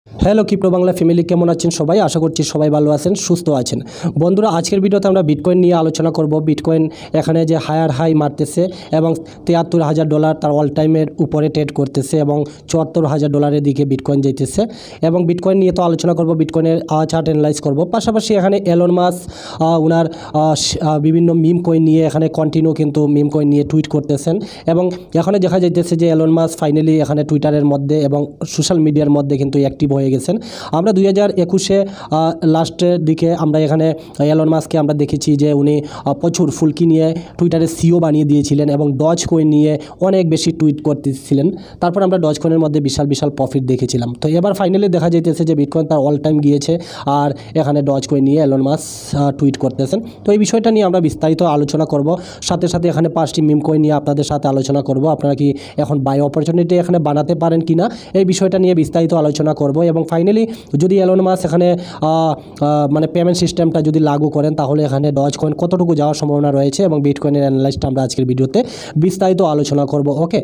Hello crypto Bangla family, কেমন আছেন সবাই? আশা করছি সবাই ভালো আছেন, সুস্থ আছেন। বন্ধুরা, আজকের ভিডিওতে আমরা বিটকয়েন নিয়ে আলোচনা করব। বিটকয়েন এখানে যে হায়ার হাই মারতেছে এবং $73,000 তার অল টাইমের উপরে ট্রেড করতেছে এবং $74,000 দিকে বিটকয়েন যাইতেছে। এবং বিটকয়েন নিয়ে তো আলোচনা করব, বিটকয়েনের চার্ট অ্যানালাইজ করব। পাশাপাশি এখানে এলন মাস্ক ওনার বিভিন্ন মিম কয়েন নিয়ে এখানে কন্টিনিউ কিন্তু মিম কয়েন নিয়ে টুইট করতেছেন এবং এখানে দেখা যাইতেছে যে এলন মাস্ক ফাইনালি এখানে টুইটারের মধ্যে এবং সোশ্যাল মিডিয়ার মধ্যে কিন্তু অ্যাক্টিভ হয়ে গেছেন। আমরা 2021-এ লাস্টের দিকে আমরা এখানে এলন মাস্ককে আমরা দেখেছি যে উনি প্রচুর ফুলকি নিয়ে টুইটারে সিও বানিয়ে দিয়েছিলেন এবং ডজ কয়েন নিয়ে অনেক বেশি টুইট করতেছিলেন। তারপর আমরা ডজ কয়েনের মধ্যে বিশাল বিশাল প্রফিট দেখেছিলাম। তো এবার ফাইনালি দেখা যাইতেছে যে বিটকয়েন তার অল টাইম গিয়েছে আর এখানে ডজ কয়েন নিয়ে এলন মাস্ক টুইট করতেছেন। তো এই বিষয়টা নিয়ে আমরা বিস্তারিত আলোচনা করব। সাথে সাথে এখানে 5টি মিম কয়েন নিয়ে আপনাদের সাথে আলোচনা করব। আপনারা কি এখন বাই অপরচুনিটি এখানে বানাতে পারেন কি না, এই বিষয়টা নিয়ে বিস্তারিত আলোচনা করব। এবং ফাইনালি যদি এলন মাস্ক এখানে মানে পেমেন্ট সিস্টেমটা যদি লাগু করেন তাহলে এখানে ডজ কয়েন কতটুকু যাওয়ার সম্ভাবনা রয়েছে এবং বিটকয়েনের অ্যানালাইসটা আমরা আজকের ভিডিওতে বিস্তারিত আলোচনা করব। ওকে,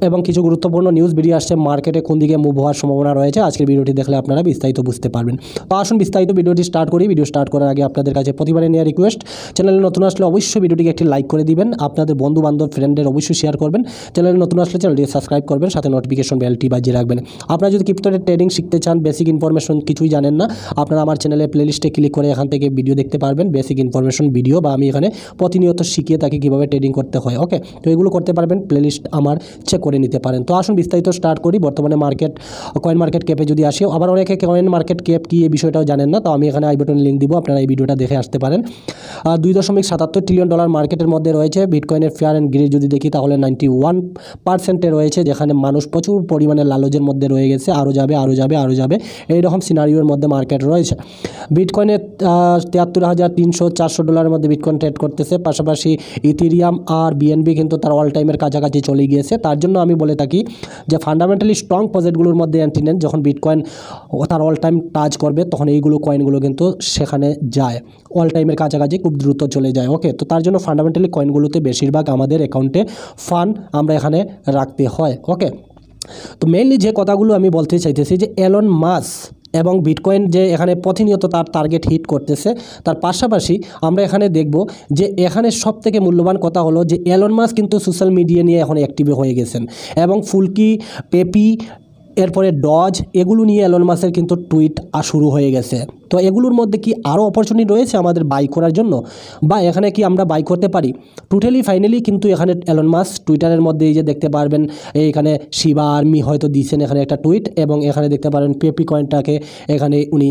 এবং কিছু গুরুত্বপূর্ণ নিউজ বেরিয়ে আসছে, মার্কেটে কোন দিকে মুভ হওয়ার সম্ভাবনা রয়েছে আজকের ভিডিওটি দেখলে আপনারা বিস্তারিত বুঝতে পারবেন। তো আসুন বিস্তারিত ভিডিওটি স্টার্ট করি। ভিডিও স্টার্ট করার আগে আপনাদের কাছে প্রতিবারে নেওয়া রিকোয়েস্ট, চ্যানেলে নতুন আসলে অবশ্যই ভিডিওটিকে একটি লাইক করে দিবেন, আপনাদের বন্ধু বান্ধব ফ্রেন্ডদের অবশ্যই শেয়ার করবেন। চ্যানেলে নতুন আসলে চ্যানেলটিকে সাবস্ক্রাইব করবেন, সাথে নোটিফিকেশন বেলটি বাজিয়ে রাখবেন। আপনারা যদি ক্রিপ্টোতে ট্রেডিং শিখতে চান, বেসিক ইনফরমেশন কিছুই জানেন না, আপনারা আমার চ্যানেলে প্লেলিস্টে ক্লিক করে এখান থেকে ভিডিও দেখতে পারবেন, বেসিক ইনফরমেশন ভিডিও, বা আমি এখানে প্রতিনিয়ত শিখিয়ে থাকি কীভাবে ট্রেডিং করতে হয়। ওকে, তো এগুলো করতে পারবেন, প্লেলিস্ট আমার চেক করে নিতে পারেন। তো আসুন বিস্তারিত স্টার্ট করি। বর্তমানে কয়েন মার্কেট ক্যাপে যদি আসি, আবার অনেকে কয়েন মার্কেট ক্যাপ কী এই বিষয়টাও জানেন না, তো আমি এখানে আই বাটনে লিঙ্ক দিব, আপনারা এই ভিডিওটা দেখে আসতে পারেন। $2.77 ট্রিলিয়ন মার্কেটের মধ্যে রয়েছে। বিটকয়েনের ফেয়ার অ্যান্ড গ্রিড যদি দেখি তাহলে 91% রয়েছে, যেখানে মানুষ প্রচুর পরিমাণে লালচের মধ্যে রয়ে গেছে, আরও যাবে আরও যাবে আরও যাবে, এইরকম সিনারিওর মধ্যে মার্কেট রয়েছে। বিটকয়েনের $73,400 মধ্যে বিটকয়েন ট্রেড করতেছে। পাশাপাশি ইথেরিয়াম আর বিএনবি কিন্তু তার অল টাইমের কাছাকাছি চলে গিয়েছে। তার জন্য আমি বলে থাকি যে ফান্ডামেন্টালি স্ট্রং প্রজেক্টগুলোর মধ্যে এন্ট্রি নেন। যখন বিটকয়েন তার অল টাইম টাচ করবে তখন এইগুলো কয়েনগুলো কিন্তু সেখানে যায়, অল টাইমের কাছাকাছি খুব দ্রুত চলে যায়। ওকে, তো তার জন্য ফান্ডামেন্টালি কয়েনগুলোতে বেশিরভাগ আমাদের অ্যাকাউন্টে ফান্ড আমরা এখানে রাখতে হয়। ওকে, তো মেইনলি যে কথাগুলো আমি বলতে চাইতেছি যে এলন মাস্ক এবং বিটকয়েন যে এখানে প্রতিনিয়ত তার টার্গেট হিট করতেছে, তার পাশাপাশি আমরা এখানে দেখব যে এখানে সবথেকে মূল্যবান কথা হলো যে এলন মাস্ক কিন্তু সোশ্যাল মিডিয়া নিয়ে এখন অ্যাক্টিভ হয়ে গেছেন এবং ফুলকি, পেপি, এরপরে ডজ, এগুলো নিয়ে এলন মাস্কের কিন্তু টুইট শুরু হয়ে গেছে। তো এগুলোর মধ্যে কি আরও অপরচুনিটি রয়েছে আমাদের বাই করার জন্য, বা এখানে কি আমরা বাই করতে পারি? টোটালি ফাইনালি কিন্তু এখানে এলন মাস্ক টুইটারের মধ্যে এই যে দেখতে পারবেন, এইখানে শিবা আর্মি হয়তো দিয়েছেন এখানে একটা টুইট, এবং এখানে দেখতে পারেন পেপি কয়েনটাকে এখানে উনি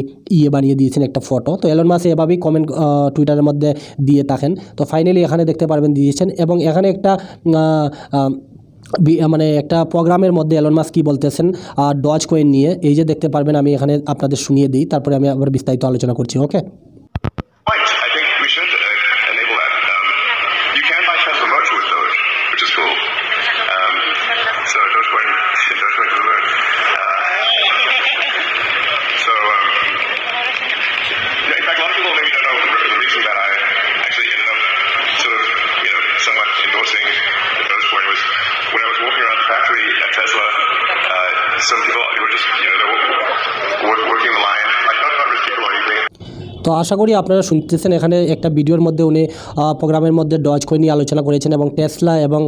বানিয়ে দিয়েছেন একটা ফটো। তো এলন মাস্ক এভাবেই কমেন্ট টুইটারের মধ্যে দিয়ে থাকেন। তো ফাইনালি এখানে দেখতে পারবেন দিয়েছেন, এবং এখানে একটা মানে একটা প্রোগ্রামের মধ্যে এলন মাস্ক কী বলতেছেন ডজ কয়েন নিয়ে, এই যে দেখতে পারবেন, আমি এখানে আপনাদের শুনিয়ে দিই, তারপরে আমি আবার বিস্তারিত আলোচনা করছি। ওকে, some people were just, they were working the line, like not rich people or anything. তো আশা করি আপনারা শুনতেছেন, এখানে একটা ভিডিওর মধ্যে উনি প্রোগ্রামের মধ্যে ডজ কয়েন নিয়ে আলোচনা করেছেন এবং টেসলা এবং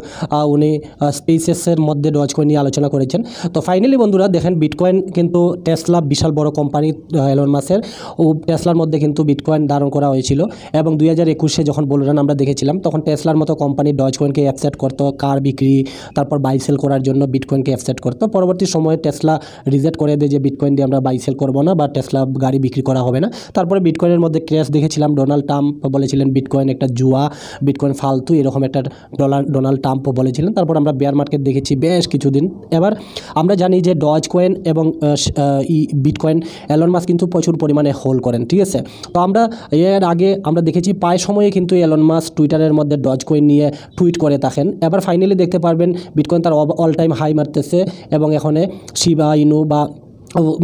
উনি স্পেসেসের মধ্যে ডজ কয়েন নিয়ে আলোচনা করেছেন। তো ফাইনালি বন্ধুরা দেখেন, বিটকয়েন কিন্তু টেসলা বিশাল বড় কোম্পানি এলন মাস্কের, ও টেসলার মধ্যে কিন্তু বিটকয়েন ধারণ করা হয়েছিল এবং 2021-এ যখন বলরান আমরা দেখেছিলাম তখন টেসলার মতো কোম্পানি ডজ কয়েনকে অ্যাকসেপ্ট করতো, কার বিক্রি তারপর বাই সেল করার জন্য বিটকয়েনকে অ্যাকসেপ্ট করতো। পরবর্তী সময়ে টেসলা রিজেক্ট করে দেয় যে বিটকয়েন দিয়ে আমরা বাই সেল করবো না বা টেসলা গাড়ি বিক্রি করা হবে না। তারপরে বিটকয়েনের মধ্যে ক্র্যাশ দেখেছিলাম, ডোনাল্ড ট্রাম্প বলেছিলেন বিটকয়েন একটা জুয়া, বিটকয়েন ফালতু, এরকম একটা ডোনাল্ড ট্রাম্পও বলেছিলেন। তারপর আমরা বেয়ার মার্কেট দেখেছি বেশ কিছুদিন। এবার আমরা জানি যে ডজ কয়েন এবং বিটকয়েন এলন মাস্ক কিন্তু প্রচুর পরিমাণে হোল্ড করেন, ঠিক আছে। তো আমরা এর আগে আমরা দেখেছি প্রায় সময়ে কিন্তু এলন মাস্ক টুইটারের মধ্যে ডজ কয়েন নিয়ে টুইট করে থাকেন। এবার ফাইনালি দেখতে পারবেন বিটকয়েন তার অল টাইম হাই মারতেছে এবং এখানে শিবা ইনু বা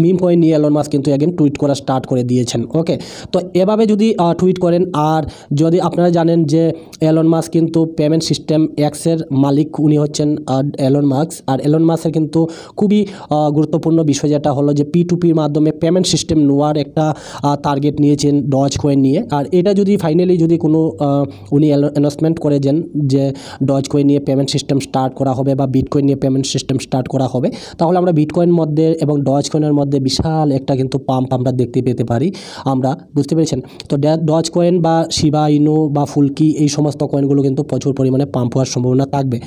মিম কয়েন নিয়ে এলন মাস্ক কিন্তু এগেন টুইট করা স্টার্ট করে দিয়েছেন। ওকে, তো এভাবে যদি টুইট করেন, আর যদি আপনারা জানেন যে এলন মাস্ক কিন্তু পেমেন্ট সিস্টেম এক্সের মালিক, উনি হচ্ছেন এলন মাস্ক। আর এলন মাস্কের কিন্তু খুবই গুরুত্বপূর্ণ বিষয় যেটা হলো যে P2Pর মাধ্যমে পেমেন্ট সিস্টেম নেওয়ার একটা টার্গেট নিয়েছেন ডজ কয়েন নিয়ে। আর এটা যদি ফাইনালি যদি কোনো উনি অ্যানাউন্সমেন্ট করে দেন যে ডজ কয়েন নিয়ে পেমেন্ট সিস্টেম স্টার্ট করা হবে বা বিটকয়েন নিয়ে পেমেন্ট সিস্টেম স্টার্ট করা হবে, তাহলে আমরা বিটকয়েন মধ্যে এবং ডজ কয়েনের মধ্যে বিশাল একটা কিন্তু পাম্প আমরা দেখতে পেতে পারি। আমরা বুঝতে পেরেছেন? তো ডজ কয়েন বা শিবা ইনু বা ফুলকি এই সমস্ত কয়েনগুলো কিন্তু প্রচুর পরিমাণে পাম্প হওয়ার সম্ভাবনা থাকবে।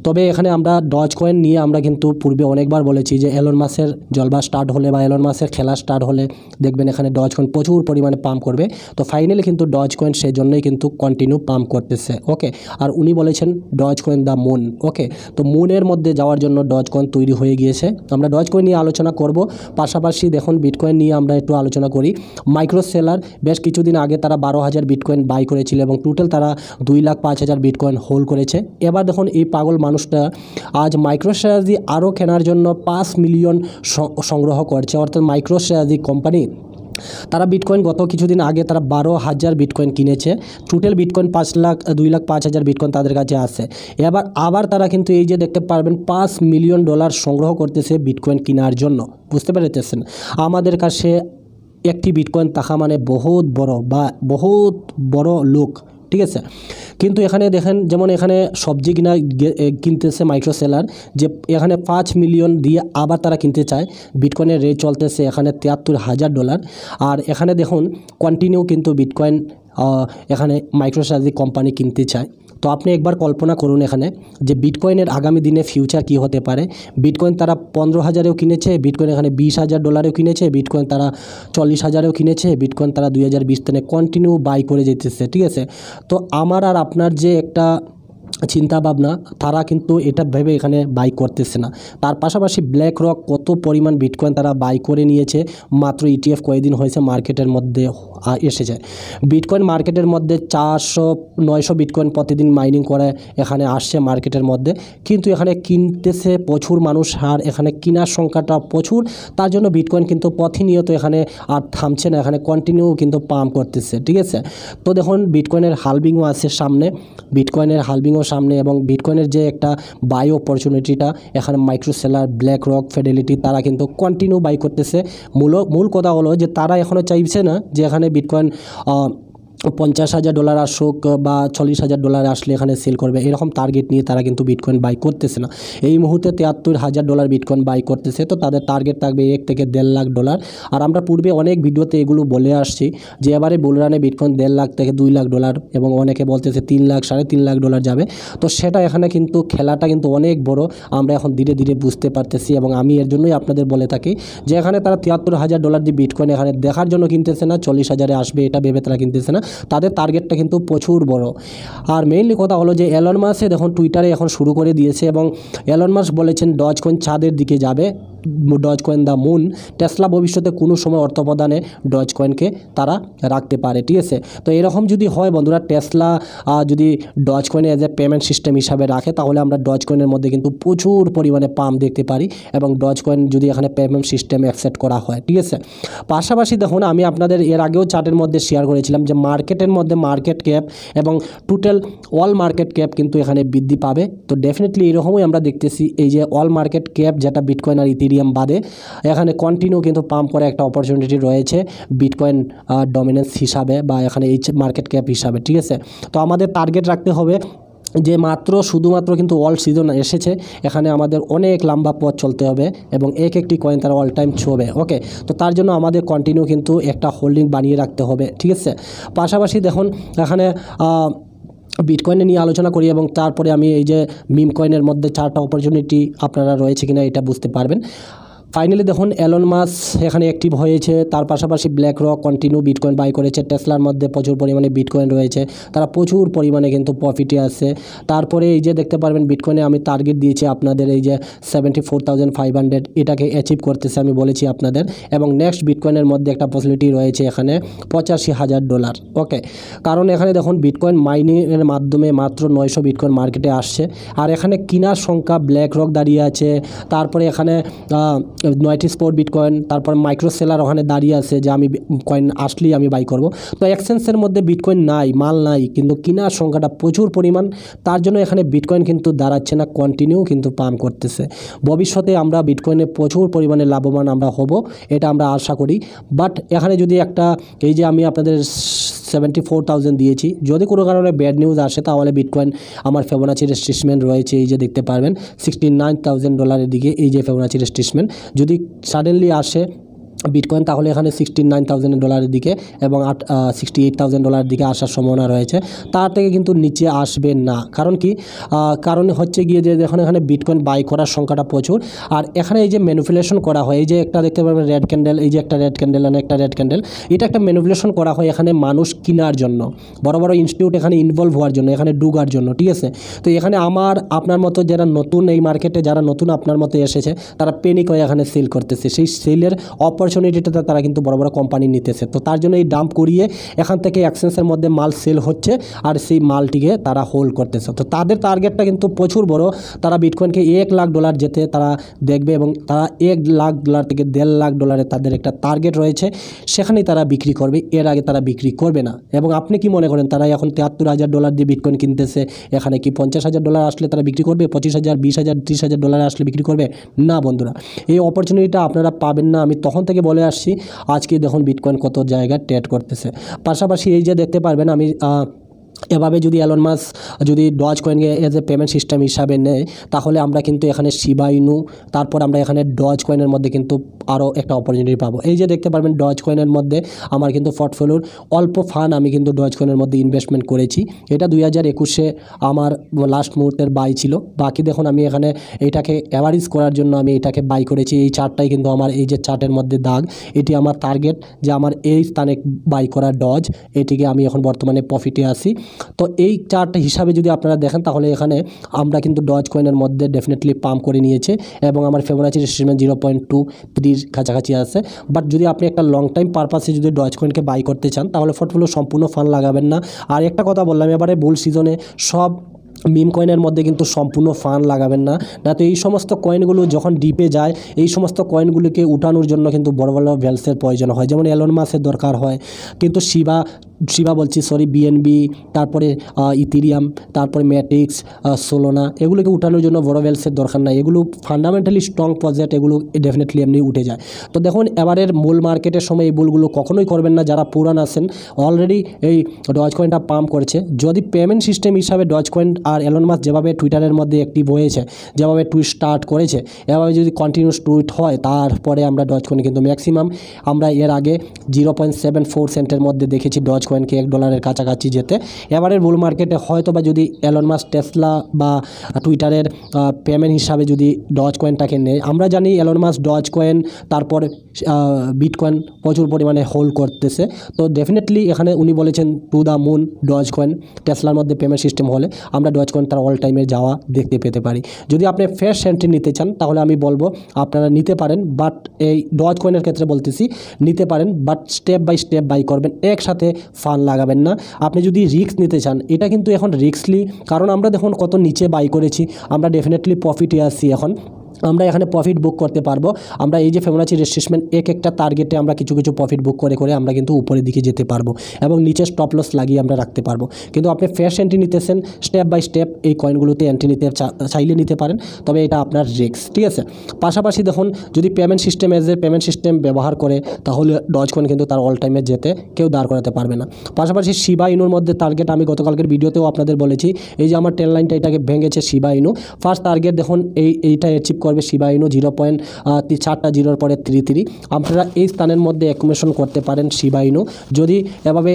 তবে এখানে আমরা ডজ কয়েন নিয়ে আমরা কিন্তু পূর্বে অনেকবার বলেছি যে এলন মাস্কের জলবা স্টার্ট হলে বা এলন মাস্কের খেলা স্টার্ট হলে দেখবেন এখানে ডজ কয়েন প্রচুর পরিমাণে পাম্প করবে। তো ফাইনালি কিন্তু ডজ কয়েন সেই জন্যই কিন্তু কন্টিনিউ পাম্প করতেছে। ওকে, আর উনি বলেছেন ডজ কয়েন দ্য মুন। ওকে, তো মুনের মধ্যে যাওয়ার জন্য ডজ কয়েন তৈরি হয়ে গিয়েছে। আমরা ডজ কয়েন নিয়ে আলোচনা করব, পাশাপাশি দেখুন বিটকয়েন নিয়ে আমরা একটু আলোচনা করি। মাইক্রো সেলার বেশ কিছুদিন আগে তারা 12,000 বিটকয়েন বাই করেছিল এবং টোটাল তারা 2,05,000 বিটকয়েন হোল্ড করেছে। এবার দেখুন এই পাগল মানুষটা আজ মাইক্রোস্ট্র্যাটেজি আরও কেনার জন্য 5 মিলিয়ন সংগ্রহ করছে। অর্থাৎ মাইক্রোস্ট্র্যাটেজি কোম্পানি তারা বিটকয়েন গত কিছুদিন আগে তারা 12,000 বিটকয়েন কিনেছে। টোটাল বিটকয়েন 2,05,000 বিটকয়েন তাদের কাছে আছে। আবার তারা কিন্তু এই যে দেখতে পারবেন $5 মিলিয়ন সংগ্রহ করতেছে বিটকয়েন কেনার জন্য। বুঝতে পেরেছেন? আমাদের কাছে একটি বিটকয়েন থাকা মানে বহুত বড় লোক, ঠিক আছে? কিন্তু এখানে দেখেন, যেমন এখানে সবজি কিনতেছে মাইক্রো সেলার, যে এখানে 5 মিলিয়ন দিয়ে আবার তারা কিনতে চায়। বিটকয়েনের রেট চলতেছে এখানে $73,000। আর এখানে দেখুন কন্টিনিউ কিন্তু বিটকয়েন এখানে মাইক্রোস্ট্র্যাটেজি কোম্পানি কিনতে চায়। তো আপনি একবার কল্পনা করুন এখানে যে বিটকয়েনের আগামী দিনে ফিউচার কি হতে পারে। বিটকয়েন তারা 15,000-এও কিনেছে, বিটকয়েন এখানে $20,000-এও কিনেছে, বিটকয়েন তারা 40,000-এও কিনেছে, বিটকয়েন তারা 2020 থেকে কন্টিনিউ বাই করে যেতেছে, ঠিক আছে? তো আমার আর আপনার যে একটা চিন্তা ভাবনা, তারা কিন্তু এটা ভেবে এখানে বাই করতেছে না। তার পাশাপাশি ব্ল্যাক রক কত পরিমাণ বিটকয়েন তারা বাই করে নিয়েছে। মাত্র ETF কয়েকদিন হয়েছে মার্কেটের মধ্যে এসেছে। বিটকয়েন মার্কেটের মধ্যে 400-900 বিটকয়েন প্রতিদিন মাইনিং করে এখানে আসছে মার্কেটের মধ্যে, কিন্তু এখানে কিনতেছে প্রচুর মানুষ আর এখানে কেনার সংখ্যাটা প্রচুর। তার জন্য বিটকয়েন কিন্তু প্রতিনিয়ত এখানে আর থামছে না, এখানে কন্টিনিউ কিন্তু পাম্প করতেছে, ঠিক আছে? তো দেখুন বিটকয়েনের হালভিংও আছে সামনে, বিটকয়েনের হালভিংও সামনে, এবং বিটকয়েনের যে একটা বাই অপরচুনিটিটা এখানে micro seller, black rock, fidelity তারা কিন্তু কন্টিনিউ বাই করতেছে। মূল কথা হলো যে তারা এখনও চাইছে না যে এখানে বিটকয়েন $50,000 আসুক বা $40,000 আসলে এখানে সেল করবে, এরকম টার্গেট নিয়ে তারা কিন্তু বিটকয়েন বাই করতেছে না। এই মুহূর্তে $73,000 বিটকয়েন বাই করতেছে। তো তাদের টার্গেট থাকবে $1 থেকে $1.5 লাখ। আর আমরা পূর্বে অনেক ভিডিওতে এগুলো বলে আসছি যে এবারে বুলরানে বিটকয়েন $1.5 লাখ থেকে $2 লাখ, এবং অনেকে বলতেছে $3 লাখ, $3.5 লাখ যাবে। তো সেটা এখানে কিন্তু খেলাটা কিন্তু অনেক বড়, আমরা এখন ধীরে ধীরে বুঝতে পারতেছি। এবং আমি এর জন্যই আপনাদের বলে থাকি যে এখানে তারা $73,000 দিয়ে বিটকয়েন এখানে দেখার জন্য কিনতেছে না, 40,000-এ আসবে এটা ভেবে তারা কিনতেছে না। তাদের টার্গেটটা কিন্তু প্রচুর বড়। আর মেইনলি কথা হলো যে এলন মাস্ক দেখুন টুইটারে এখন শুরু করে দিয়েছে, এবং এলন মাস্ক বলেছেন ডজ কয়েন চাঁদের দিকে যাবে, Dogecoin the moon. Tesla ভবিষ্যতে কোনো সময় অর্থ প্রদানে ডজ কয়েনকে তারা রাখতে পারে, ঠিক আছে? তো এরকম যদি হয় বন্ধুরা, টেসলা যদি Dogecoin as a payment system হিসাবে রাখে, তাহলে আমরা ডজ কয়েনের মধ্যে কিন্তু প্রচুর পরিমাণে পাম্প দেখতে পারি, এবং ডজ কয়েন যদি এখানে পেমেন্ট সিস্টেম অ্যাকসেপ্ট করা হয়, ঠিক আছে? পাশাপাশি দেখুন আমি আপনাদের এর আগেও চার্টের মধ্যে শেয়ার করেছিলাম যে মার্কেটের মধ্যে মার্কেট ক্যাপ এবং টোটাল অল মার্কেট ক্যাপ কিন্তু এখানে বৃদ্ধি পাবে। তো ডেফিনেটলি এরকমই আমরা দেখতেছি, এই যে অল মার্কেট ক্যাপ যেটা বিটকয়েন আর ইথেরিয়াম বাদে এখানে কন্টিনিউ কিন্তু পাম্প করে একটা অপরচুনিটি রয়েছে বিটকয়েন ডমিনেন্স হিসাবে বা এখানে এই মার্কেট ক্যাপ হিসাবে, ঠিক আছে? তো আমাদের টার্গেট রাখতে হবে যে শুধুমাত্র কিন্তু অল সিজন এসেছে, এখানে আমাদের অনেক লম্বা পথ চলতে হবে এবং একটি কয়েন তারা অল টাইম ছোবে। ওকে, তো তার জন্য আমাদের কন্টিনিউ কিন্তু একটা হোল্ডিং বানিয়ে রাখতে হবে, ঠিক আছে? পাশাপাশি দেখুন এখানে বিটকয়েনে নিয়ে আলোচনা করি, এবং তারপরে আমি এই যে মিম কয়েনের মধ্যে 4টা অপরচুনিটি আপনারা রয়েছে কিনা এটা বুঝতে পারবেন। ফাইনালি দেখুন এলন মাস্ক এখানে অ্যাক্টিভ হয়েছে, তার পাশাপাশি BlackRock continue bitcoin buy করেছে, টেসলার মধ্যে প্রচুর পরিমাণে বিটকয়েন রয়েছে, তারা প্রচুর পরিমাণে কিন্তু প্রফিটে আছে। তারপরে এই যে দেখতে পারবেন বিটকয়েনে আমি টার্গেট দিয়েছি আপনাদের এই যে 74,500, এটাকে অ্যাচিভ করতেছে আমি বলেছি আপনাদের। এবং নেক্সট বিটকয়েনের মধ্যে একটা পসিবিলিটি রয়েছে এখানে $85,000। ওকে, কারণ এখানে দেখুন বিটকয়েন মাইনিংয়ের মাধ্যমে মাত্র 900 বিটকয়েন মার্কেটে আসছে, আর এখানে কেনার সংখ্যা ব্ল্যাক রক দাঁড়িয়ে আছে, তারপরে এখানে নয়টি স্পোর্ট বিটকয়েন, তারপর মাইক্রো সেলার ওখানে দাঁড়িয়ে আছে যে আমি কয়েন আসলেই আমি বাই করব। তো এক্সচেঞ্জের মধ্যে বিটকয়েন নাই, মাল নাই, কিন্তু কেনার সংখ্যাটা প্রচুর পরিমাণ, তার জন্য এখানে বিটকয়েন কিন্তু দাঁড়াচ্ছে না, কন্টিনিউ কিন্তু পাম্প করতেছে। ভবিষ্যতে আমরা বিটকয়েনে প্রচুর পরিমাণে লাভবান আমরা হব, এটা আমরা আশা করি। বাট এখানে যদি একটা এই যে আমি আপনাদের 74,000 দিয়েছি, যদি কোনো কারণে ব্যাড নিউজ আসে তাহলে বিটকয়েন আমার ফিবোনাচি রেট্রেসমেন্ট রয়েছে, এই যে দেখতে পারবেন $69,000 দিকে, এই যে ফিবোনাচি রেট্রেসমেন্ট যদি সাডেনলি আসে বিটকয়েন, তাহলে এখানে $69,000 দিকে এবং $68,000 দিকে আসার সম্ভাবনা রয়েছে। তার থেকে কিন্তু নিচে আসবে না। কারণ কি? কারণ হচ্ছে গিয়ে যে দেখুন এখানে বিটকয়েন বাই করার সংখ্যাটা প্রচুর, আর এখানে এই যে ম্যানিপুলেশন করা হয়, এই যে একটা দেখতে পাবেন রেড ক্যান্ডেল, এই যে একটা রেড ক্যান্ডেল আর একটা রেড ক্যান্ডেল, এটা একটা ম্যানিপুলেশন করা হয় এখানে মানুষ কেনার জন্য, বড় বড় ইনস্টিটিউট এখানে ইনভলভ হওয়ার জন্য, এখানে ডুগার জন্য, ঠিক আছে। তো এখানে আপনার মতো যারা নতুন এই মার্কেটে, যারা নতুন আপনার মতো এসেছে, তারা পেনিক হয়ে এখানে সেল করতেছে, সেই সেলের অপরচুনিটিটা তারা কিন্তু বড় বড় কোম্পানি নিতেছে। তো তার জন্য এই ডাম্প করিয়ে এখান থেকে এক্সচেঞ্জের মধ্যে মাল সেল হচ্ছে, আর সেই মালটিকে তারা হোল্ড করতেছে। তো তাদের টার্গেটটা কিন্তু প্রচুর বড়, তারা বিটকয়েনকে $1 লাখ যেতে তারা দেখবে, এবং তারা $1 লাখ থেকে $1.5 লাখ তাদের একটা টার্গেট রয়েছে, সেখানেই তারা বিক্রি করবে, এর আগে তারা বিক্রি করবে না। এবং আপনি কি মনে করেন তারা এখন $73,000 দিয়ে বিটকয়েন কিনতেছে, এখানে কি $50,000 আসলে তারা বিক্রি করবে? $25,000, $20,000, $30,000 আসলে বিক্রি করবে না? বন্ধুরা, এই অপরচুনিটিটা আপনারা পাবেন না, আমি তখন থেকে বলে আসছি। আজকে দেখুন বিটকয়েন কত জায়গায় ট্রেড করতেছে। পাশাপাশি এই যে দেখতে পারবেন আমি এভাবে যদি এলন মাস্ক যদি ডজ কয়েনকে এজ এ পেমেন্ট সিস্টেম হিসাবে নেয়, তাহলে আমরা কিন্তু এখানে শিবা ইনু, তারপর আমরা এখানে ডজ কয়েনের মধ্যে কিন্তু আরও একটা অপরচুনিটি পাবো। এই যে দেখতে পারবেন ডজ কয়েনের মধ্যে আমার কিন্তু পোর্টফোলিওর অল্প ফান্ড আমি কিন্তু ডজ কয়েনের মধ্যে ইনভেস্টমেন্ট করেছি। এটা 2021-এ আমার লাস্ট মুহূর্তের বাই ছিল। বাকি দেখুন আমি এখানে এইটাকে অ্যাভারেজ করার জন্য আমি এটাকে বাই করেছি। এই চার্টটাই কিন্তু আমার, এই যে চার্টের মধ্যে দাগ, এটি আমার টার্গেট যে আমার এই স্থানে বাই করা ডজ, এটিকে আমি এখন বর্তমানে প্রফিটে আছি। তো এই চার্ট হিসাবে যদি আপনারা দেখেন, তাহলে এখানে আমরা কিন্তু ডজ কয়েনের মধ্যে ডেফিনেটলি পাম্প করে নিয়েছে, এবং আমার ফিবোনাচি রেট্রেসমেন্ট 0.23 কাছাকাছি আছে। বাট যদি আপনি একটা লং টাইম পারপাসে যদি ডজ কয়েনকে বাই করতে চান, তাহলে পোর্টফোলিও সম্পূর্ণ ফান্ড লাগাবেন না। আর একটা কথা বললাম, এবারে বুল সিজনে সব মিম কয়েনের মধ্যে কিন্তু সম্পূর্ণ ফান্ড লাগাবেন না, না তো এই সমস্ত কয়েনগুলো যখন ডিপে যায়, এই সমস্ত কয়েনগুলিকে উঠানোর জন্য কিন্তু বড় বড় ভ্যালসের প্রয়োজন হয়, যেমন এলন মাস্কের দরকার হয়, কিন্তু বিএনবি, তারপরে ইথেরিয়াম, তারপরে ম্যাট্রিক্স, সোলোনা, এগুলোকে উঠানোর জন্য বড় ভ্যালসের দরকার নাই। এগুলো ফান্ডামেন্টালি স্ট্রং প্রজেক্ট, এগুলো ডেফিনেটলি এমনি উঠে যায়। তো দেখুন এবারের মূল মার্কেটের সময় এই বুলগুলো কখনোই করবেন না। যারা পুরান আছেন, অলরেডি এই ডজ কয়েনটা পাম্প করছে, যদি পেমেন্ট সিস্টেম হিসাবে ডজ কয়েন আর এলন মাস্ক যেভাবে টুইটারের মধ্যে অ্যাক্টিভ হয়েছে, যেভাবে টুইট স্টার্ট করেছে, এভাবে যদি কন্টিনিউস টুইট হয়, তারপরে আমরা ডজ কয়েন কিন্তু ম্যাক্সিমাম আমরা এর আগে 0.74 সেন্টের মধ্যে দেখেছি ডজ কয়েনকে $1 কাছাকাছি যেতে। এবারের বুল মার্কেটে হয়তো বা যদি এলন মাস্ক টেসলা বা টুইটারের পেমেন্ট হিসাবে যদি ডজ কয়েনটাকে নেয়, আমরা জানি এলন মাস্ক ডজ কয়েন তারপর বিটকয়েন প্রচুর পরিমাণে হোল্ড করতেছে। তো ডেফিনেটলি এখানে উনি বলেছেন to the moon Dogecoin, টেসলার মধ্যে পেমেন্ট সিস্টেম হলে আমরা ডজ কয়েন তার অল টাইমে যাওয়া দেখতে পেতে পারি। যদি আপনি ফ্রেশ এন্ট্রি নিতে চান, তাহলে আমি বলবো আপনারা নিতে পারেন, বাট এই ডজ কয়েনের ক্ষেত্রে বলতেছি নিতে পারেন, but step by step buy করবেন, একসাথে ফান্ড লাগাবেন না। আপনি যদি রিস্ক নিতে চান, এটা কিন্তু এখন রিস্কলি, কারণ আমরা দেখুন কত নিচে বাই করেছি, আমরা ডেফিনেটলি প্রফিটে আসছি। এখন আমরা এখানে প্রফিট বুক করতে পারবো। আমরা এই যে ফিবোনাচি রেট্রেসমেন্ট একটা টার্গেটে আমরা কিছু প্রফিট বুক করে আমরা কিন্তু উপরের দিকে যেতে পারবো, এবং নিচে স্টপ লস লাগিয়ে আমরা রাখতে পারবো। কিন্তু আপনি ফ্রেশ এন্ট্রি নিতেছেন, স্টেপ বাই স্টেপ এই কয়েনগুলোতে এন্ট্রি নিতে চাইলে নিতে পারেন, তবে এটা আপনার রিস্ক, ঠিক আছে। পাশাপাশি দেখুন যদি পেমেন্ট সিস্টেম পেমেন্ট সিস্টেম ব্যবহার করে, তাহলে ডজ কয়েন কিন্তু তার অল টাইমে যেতে কেউ দাঁড় করাতে পারবে না। পাশাপাশি শিবা ইনুর মধ্যে টার্গেট আমি গতকালকের ভিডিওতেও আপনাদের বলেছি, এই যে আমার 10 লাইনটা এটাকে ভেঙেছে শিবা ইনু। ফার্স্ট টার্গেট দেখুন এইটা অ্যাচিভ করবে শিবা ইনু 0.4টা জিরোর পরে 33। আপনারা এই স্থানের মধ্যে অ্যাকুমুলেশন করতে পারেন শিবা ইনু। যদি এভাবে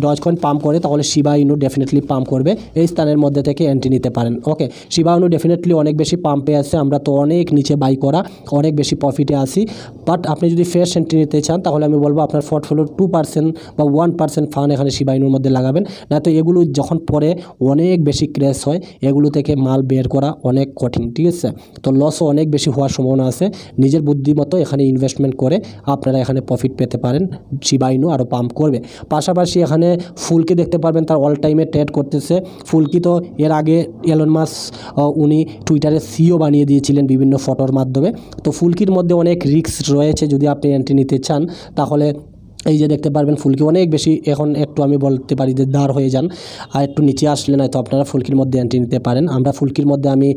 ডজ কয়েন পাম্প করে, তাহলে শিবা ইনু ডেফিনেটলি পাম্প করবে, এই স্থানের মধ্যে থেকে এন্ট্রি নিতে পারেন। ওকে, শিবা ইনু ডেফিনেটলি অনেক বেশি পাম্পে আছে, আমরা তো অনেক নিচে বাই করা, অনেক বেশি প্রফিটে আসি। বাট আপনি যদি ফ্রেশ এন্ট্রি নিতে চান তাহলে আমি বলবো আপনার পোর্টফোলিওর 2% বা 1% ফান্ড এখানে শিবা ইনুর মধ্যে লাগাবেন, না তো এগুলো যখন পরে অনেক বেশি ক্র্যাশ হয় এগুলো থেকে মাল বের করা অনেক কঠিন, ঠিক আছে। তো লসও অনেক বেশি হওয়ার সম্ভাবনা আছে। নিজের বুদ্ধিমতো এখানে ইনভেস্টমেন্ট করে আপনারা এখানে প্রফিট পেতে পারেন, শিবা ইনু আরও পাম্প করবে। পাশাপাশি এখানে ফুলকি দেখতে পারবেন, তার অল টাইমে ট্রেড করতেছে। ফুলকি তো এর আগে এলন মাস্ক উনি টুইটারে সিও বানিয়ে দিয়েছিলেন বিভিন্ন ফটোর মাধ্যমে। তো ফুলকির মধ্যে অনেক রিস্ক রয়েছে, যদি আপনি এন্ট্রি নিতে চান তাহলে এই যে দেখতে পারবেন ফুলকি অনেক বেশি এখন একটু আমি বলতে পারি যে দাঁড় হয়ে যান, আর একটু নিচে আসলে নয়তো আপনারা ফুলকির মধ্যে এন্ট্রি নিতে পারেন। আমরা ফুলকির মধ্যে আমি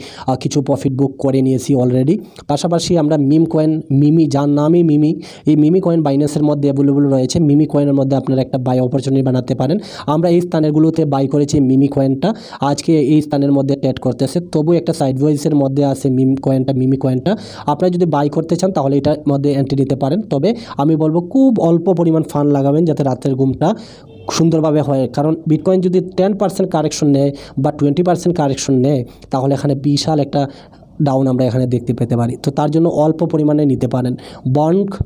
কিছু প্রফিট বুক করে নিয়েছি অলরেডি। পাশাপাশি আমরা মিম কয়েন, মিমি যার নামই মিমি, এই মিমি কয়েন বাইন্যান্সের মধ্যে অ্যাভেলেবল রয়েছে। মিমি কয়েনের মধ্যে আপনারা একটা বাই অপরচুনিটি বানাতে পারেন। আমরা এই স্থানেরগুলোতে বাই করেছি মিমি কয়েনটা, আজকে এই স্থানের মধ্যে ট্রেড করতেছে। তবু একটা সাইড ওয়াইজের মধ্যে আছে মিমি কয়েনটা আপনারা যদি বাই করতে চান তাহলে এটার মধ্যে এন্ট্রি নিতে পারেন। তবে আমি বলবো খুব অল্প পরিমাণ ফান্ড লাগাবেন যাতে রাতের ঘুমটা সুন্দরভাবে হয়, কারণ বিটকয়েন যদি 10% কারেকশন নেয় বা 20% কারেকশন নেয় তাহলে এখানে বিশাল একটা ডাউন আমরা এখানে দেখতে পেতে পারি। তো তার জন্য অল্প পরিমাণে নিতে পারেন।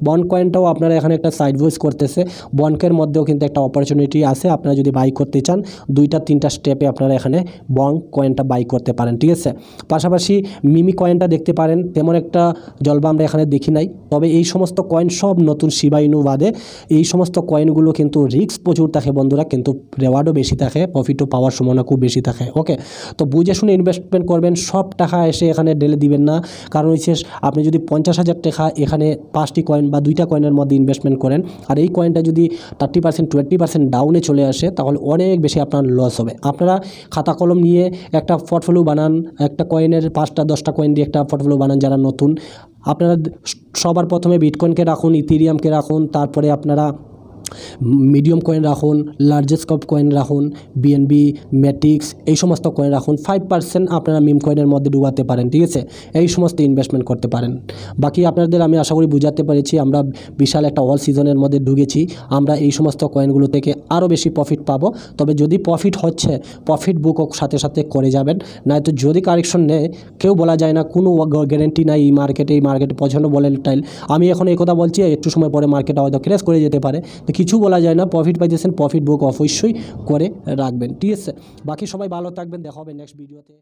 বন্ড কয়েনটাও আপনারা এখানে একটা সাইড ওয়েজ করতেছে, বন্ডের মধ্যেও কিন্তু একটা অপরচুনিটি আছে। আপনারা যদি বাই করতে চান 2-3টা স্টেপে আপনারা এখানে বন্ড কয়েনটা বাই করতে পারেন, ঠিক আছে। পাশাপাশি মিমি কয়েনটা দেখতে পারেন, তেমন একটা জলবা আমরা এখানে দেখি নাই। তবে এই সমস্ত কয়েন সব নতুন শিবা ইনু বাদে এই সমস্ত কয়েনগুলো কিন্তু রিস্ক প্রচুর থাকে বন্ধুরা, কিন্তু রেওয়ার্ডও বেশি থাকে, প্রফিটও পাওয়ার সম্ভাবনা খুব বেশি থাকে। ওকে, তো বুঝে শুনে ইনভেস্টমেন্ট করবেন, সব টাকা এসে এখানে ঢেলে দিবেন না। কারণ হচ্ছে আপনি যদি 50,000 টাকা এখানে 5টি কয়েন বা 2টা কয়েনের মধ্যে ইনভেস্টমেন্ট করেন আর এই কয়েনটা যদি 30% 20% ডাউনে চলে আসে তাহলে অনেক বেশি আপনার লস হবে। আপনারা খাতা কলম নিয়ে একটা পোর্টফোলিও বানান, একটা কয়েনের 5টা-10টা কয়েন দিয়ে একটা পোর্টফোলিও বানান যারা নতুন। আপনারা সবার প্রথমে বিটকয়েনকে রাখুন, ইথেরিয়ামকে রাখুন, তারপরে আপনারা মিডিয়াম কয়েন রাখুন, লার্জেস্ট ক্যাপ কয়েন রাখুন, বিএনবি, ম্যাটিক্স এই সমস্ত কয়েন রাখুন। 5% আপনারা মিম কয়েনের মধ্যে ডুবাতে পারেন, ঠিক আছে। এই সমস্ত ইনভেস্টমেন্ট করতে পারেন। বাকি আপনাদের আমি আশা করি বুঝাতে পেরেছি। আমরা বিশাল একটা অল সিজনের মধ্যে ঢুকেছি, আমরা এই সমস্ত কয়েনগুলো থেকে আরও বেশি প্রফিট পাবো। তবে যদি প্রফিট হচ্ছে প্রফিট বুকও সাথে সাথে করে যাবেন, নয়তো যদি কারেকশন নেয় কেউ বলা যায় না, কোনো গ্যারেন্টি নাই এই মার্কেটে পছন্দ বলে টাইল। আমি এখন এই কথা বলছি, একটু সময় পরে মার্কেটটা হয়তো ক্র্যাশ করে যেতে পারে, তো কিছু বলা যায় না। প্রফিট পাইতেছেন, প্রফিট বুক অবশ্যই করে রাখবেন, ঠিক আছে। বাকি সবাই ভালো থাকবেন, দেখা হবে নেক্সট ভিডিওতে।